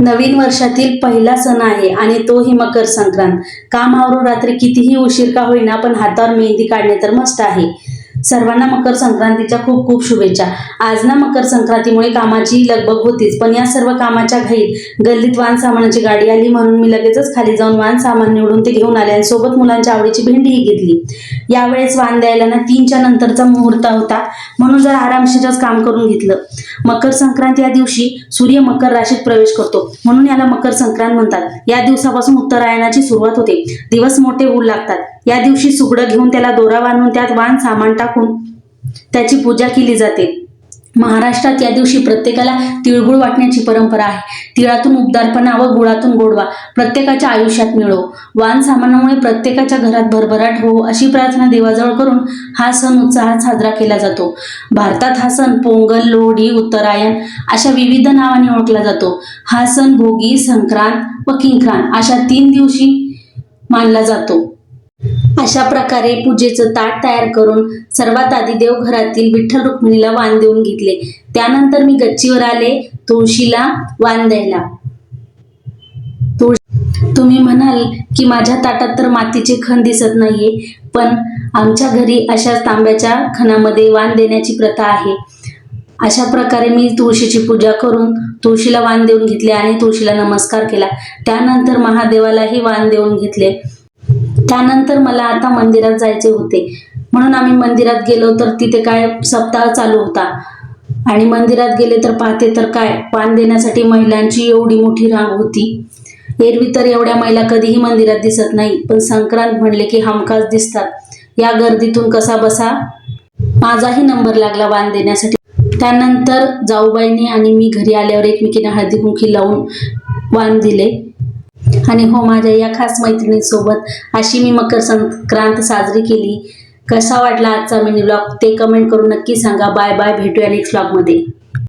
नवीन वर्षातील पहिला सण आहे आणि तोही मकर संक्रांत। काम आवरून रात्री कितीही उशीर का होईना पण हातावर मेहंदी काढणे तर मस्त आहे। सर्वांना मकर संक्रांतीच्या खूप खूप शुभेच्छा। आज ना मकर संक्रांतीमुळे कामाची लगबग होतीच, पण या सर्व कामाच्या घाईत गल्लीत वाण सामानाची गाडी आली म्हणून मी लगेचच खाली जाऊन वाण सामान निवडून ते घेऊन आले आणि सोबत मुलांच्या आवडीची भेंडीही घेतली। यावेळेस वाण द्यायला ना 3च्या नंतरचा मुहूर्त होता, म्हणून जर आरामशीरच काम करून घेतलं। मकर संक्रांत या दिवशी सूर्य मकर राशीत प्रवेश करतो, म्हणून याला मकर संक्रांत म्हणतात। या दिवसापासून उत्तरायणाची सुरुवात होते। दिवस मोठे होऊ लागतात। या दिवशी सुगडं घेऊन त्याला दोरा बांधून त्यात वाण सामान टाकून त्याची पूजा केली जाते। महाराष्ट्रात या दिवशी प्रत्येकाला तिळगुळ वाटण्याची परंपरा आहे। तिळातून उबदारपणा व गुळातून गोडवा प्रत्येकाच्या आयुष्यात मिळो। वाण सामानामुळे प्रत्येकाच्या घरात भरभराट हो अशी प्रार्थना देवाजवळ करून हा सण उत्साहात साजरा केला जातो। भारतात हा सण पोंगल, लोहडी, उत्तरायण अशा विविध नावाने ओळखला जातो। हा सण भोगी, संक्रांत व किंक्रांत अशा 3 दिवशी मानला जातो। अशा प्रकारे पूजेचं ताट तयार करून सर्वात आधी देवघरातील विठ्ठल रुक्मिणीला वाण देऊन घेतले। त्यानंतर मी गच्चीवर आले तुळशीला वाण द्यायला। तुम्ही म्हणाल की माझ्या ताटात तर मातीचे खण दिसत नाहीये, पण आमच्या घरी अशाच तांब्याच्या खणामध्ये वाण देण्याची प्रथा आहे। अशा प्रकारे मी तुळशीची पूजा करून तुळशीला वाण देऊन घेतले आणि तुळशीला नमस्कार केला। त्यानंतर महादेवालाही वाण देऊन घेतले। त्यानंतर मला आता मंदिरात जायचे होते, म्हणून आम्ही मंदिरात गेलो तर तिथे काय सप्ताह चालू होता आणि मंदिरात गेले तर पाहते तर काय वाण देण्यासाठी महिलांची एवढी मोठी रांग होती। एरवी तर एवढ्या महिला कधीही मंदिरात दिसत नाही, पण संक्रांत म्हणले की हमखास दिसतात। या गर्दीतून कसा बसा माझाही नंबर लागला वाण देण्यासाठी। त्यानंतर जाऊबाईंनी आणि मी घरी आल्यावर एकमेकींना हळदी कुंकू लावून वाण दिले। आणि हो, माझ्या या खास मैत्रिणींसोबत अशी मी मकर संक्रांत साजरी केली। कसा वाटला आजचा मिनी व्लॉग ते कमेंट करून नक्की सांगा। बाय बाय, भेटूया नेक्स्ट व्लॉग मध्ये।